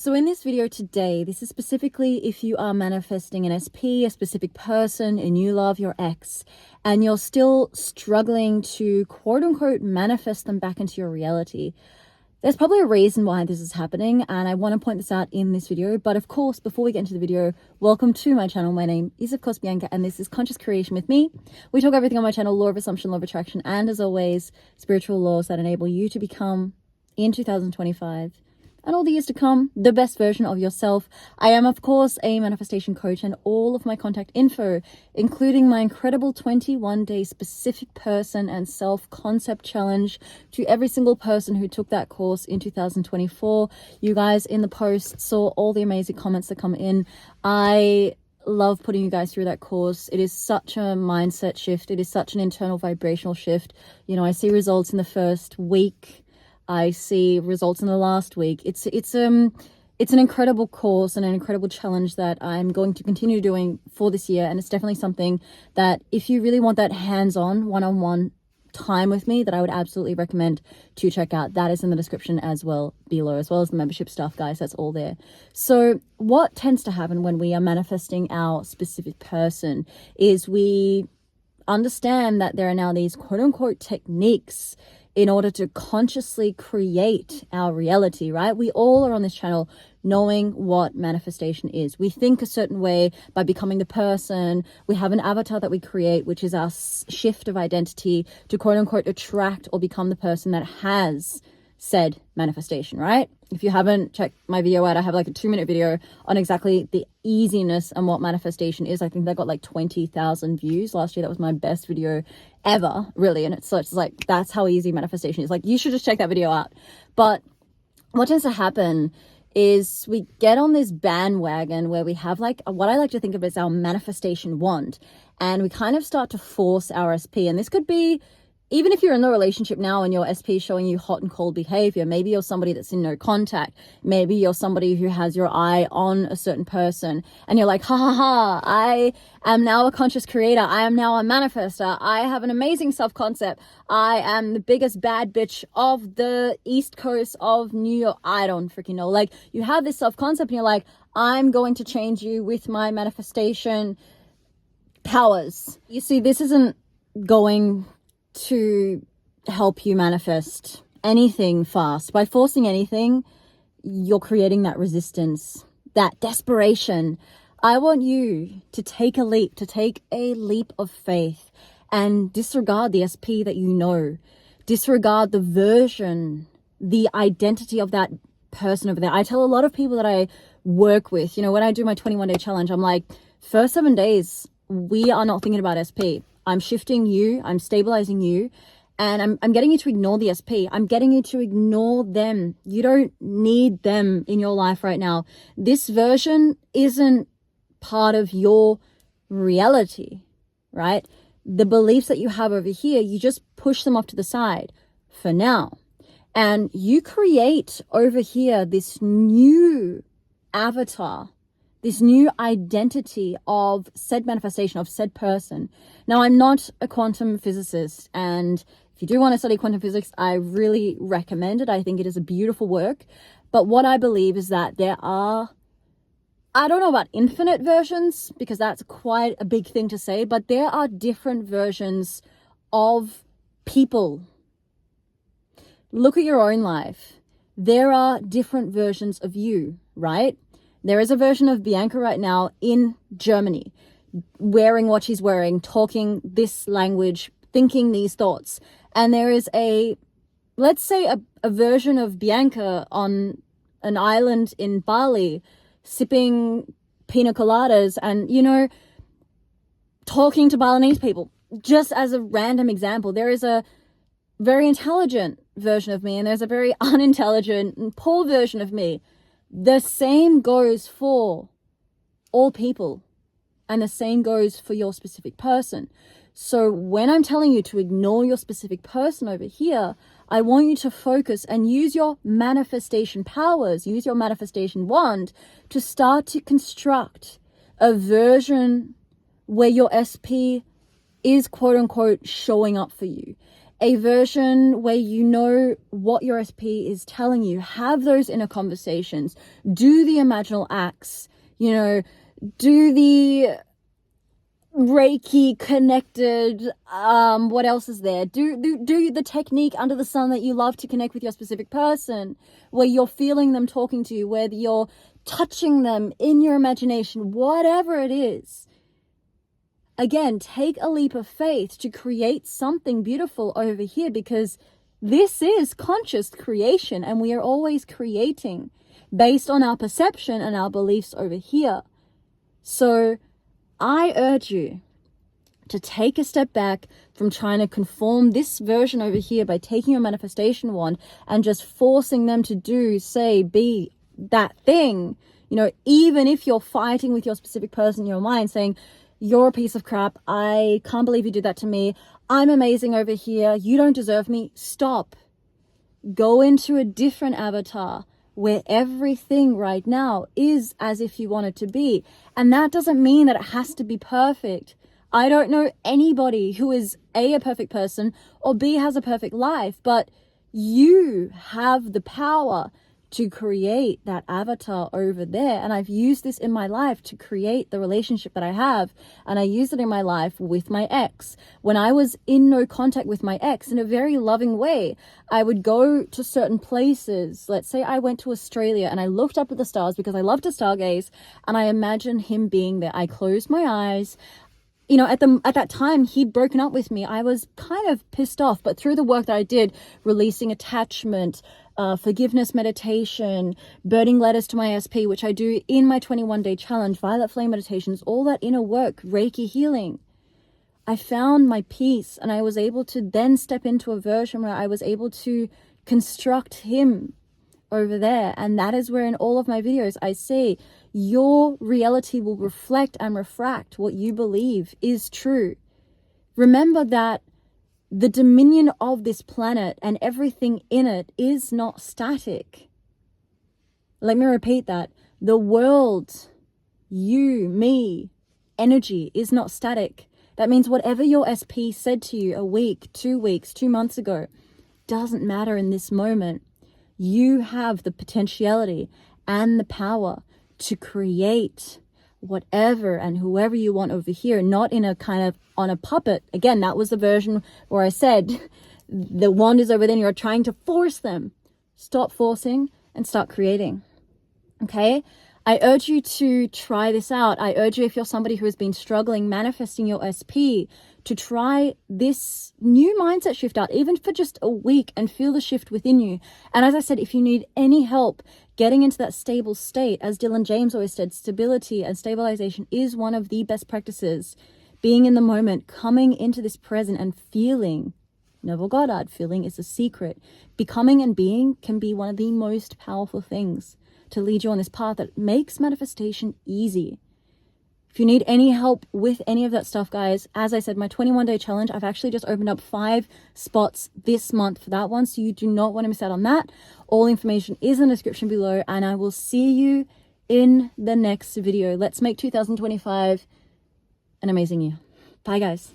So in this video today, this is specifically if you are manifesting an SP, a specific person, and you love your ex, and you're still struggling to quote unquote manifest them back into your reality. There's probably a reason why this is happening, and I want to point this out in this video. But of course, before we get into the video, welcome to my channel. My name is, of course, Bianca, and this is Conscious Creation with me. We talk everything on my channel: law of assumption, law of attraction, and as always, spiritual laws that enable you to become, in 2025, and all the years to come, the best version of yourself. I am, of course, a manifestation coach, and all of my contact info, including my incredible 21-day specific person and self-concept challenge to every single person who took that course in 2024. You guys in the post saw all the amazing comments that come in. I love putting you guys through that course. It is such a mindset shift. It is such an internal vibrational shift. You know, I see results in the first week. I see results in the last week. It's an incredible course and an incredible challenge that I'm going to continue doing for this year. And it's definitely something that if you really want that hands-on, one-on-one time with me, that I would absolutely recommend to check out. That is in the description as well below, as well as the membership stuff, guys. That's all there. So what tends to happen when we are manifesting our specific person is we understand that there are now these quote-unquote techniques in order to consciously create our reality, right? We all are on this channel knowing what manifestation is. We think a certain way by becoming the person. We have an avatar that we create, which is our shift of identity to quote unquote attract or become the person that has said manifestation, right? If you haven't checked my video out, I have like a 2-minute video on exactly the easiness and what manifestation is. I think that got like 20,000 views last year. That was my best video ever, really. And it's like, that's how easy manifestation is. Like, you should just check that video out. But what tends to happen is we get on this bandwagon where we have like what I like to think of as our manifestation wand, and we kind of start to force our SP. And this could be, even if you're in the relationship now and your SP is showing you hot and cold behavior, maybe you're somebody that's in no contact. Maybe you're somebody who has your eye on a certain person and you're like, ha ha ha, I am now a conscious creator. I am now a manifester. I have an amazing self-concept. I am the biggest bad bitch of the East Coast of New York. I don't freaking know. Like, you have this self-concept and you're like, I'm going to change you with my manifestation powers. You see, this isn't going to help you manifest anything fast. By forcing anything, you're creating that resistance, that desperation. I want you to take a leap of faith and disregard the SP that you know. Disregard the version, the identity of that person over there. I tell a lot of people that I work with, you know, when I do my 21-day challenge, I'm like, first 7 days, we are not thinking about SP. I'm shifting you, I'm stabilizing you, and I'm getting you to ignore the SP. I'm getting you to ignore them. You don't need them in your life right now. This version isn't part of your reality, right? The beliefs that you have over here, you just push them off to the side for now. And you create over here this new avatar, this new identity of said manifestation, of said person. Now, I'm not a quantum physicist, and if you do want to study quantum physics, I really recommend it. I think it is a beautiful work. But what I believe is that there are, I don't know about infinite versions, because that's quite a big thing to say, but there are different versions of people. Look at your own life. There are different versions of you, right? There is a version of Bianca right now in Germany, wearing what she's wearing, talking this language, thinking these thoughts. And there is let's say a version of Bianca on an island in Bali, sipping pina coladas and, you know, talking to Balinese people. Just as a random example, there is a very intelligent version of me and there's a very unintelligent and poor version of me. The same goes for all people, and the same goes for your specific person. So when I'm telling you to ignore your specific person over here, I want you to focus and use your manifestation powers, use your manifestation wand to start to construct a version where your SP is quote unquote showing up for you. a version where you know what your SP is telling you. Have those inner conversations. Do the imaginal acts, you know, do the Reiki connected, what else is there? Do the technique under the sun that you love to connect with your specific person, where you're feeling them talking to you, where you're touching them in your imagination, whatever it is. Again, take a leap of faith to create something beautiful over here, because this is conscious creation and we are always creating based on our perception and our beliefs over here. So I urge you to take a step back from trying to conform this version over here by taking your manifestation wand and just forcing them to do, say, be that thing. You know, even if you're fighting with your specific person in your mind saying, you're a piece of crap, I can't believe you did that to me, I'm amazing over here, you don't deserve me. Stop. Go into a different avatar where everything right now is as if you want it to be. And that doesn't mean that it has to be perfect. I don't know anybody who is A, a perfect person, or B, has a perfect life, but you have the power to create that avatar over there. And I've used this in my life to create the relationship that I have. And I used it in my life with my ex. When I was in no contact with my ex, in a very loving way, I would go to certain places. Let's say I went to Australia and I looked up at the stars because I love to stargaze, and I imagined him being there. I closed my eyes. You know, at that time, he'd broken up with me. I was kind of pissed off, but through the work that I did, releasing attachment, forgiveness meditation, burning letters to my SP, which I do in my 21-day challenge, violet flame meditations, all that inner work, Reiki healing, I found my peace, and I was able to then step into a version where I was able to construct him over there. And that is where in all of my videos I say your reality will reflect and refract what you believe is true. Remember that the dominion of this planet and everything in it is not static. Let me repeat that. The world, you, me, energy is not static. That means whatever your SP said to you a week, 2 weeks, 2 months ago, doesn't matter in this moment. You have the potentiality and the power to create whatever and whoever you want over here, not in a kind of on a puppet. Again, that was the version where I said the wand is over there and you're trying to force them. Stop forcing and start creating. Okay? I urge you to try this out. I urge you, if you're somebody who has been struggling manifesting your SP, to try this new mindset shift out, even for just a week, and feel the shift within you. And as I said, if you need any help getting into that stable state, as Dylan James always said, stability and stabilization is one of the best practices. Being in the moment, coming into this present and feeling. Neville Goddard, feeling is a secret. Becoming and being can be one of the most powerful things to lead you on this path that makes manifestation easy. If you need any help with any of that stuff, guys, as I said, my 21-day challenge, I've actually just opened up 5 spots this month for that one, so you do not want to miss out on that. All information is in the description below, and I will see you in the next video. Let's make 2025 an amazing year. Bye, guys.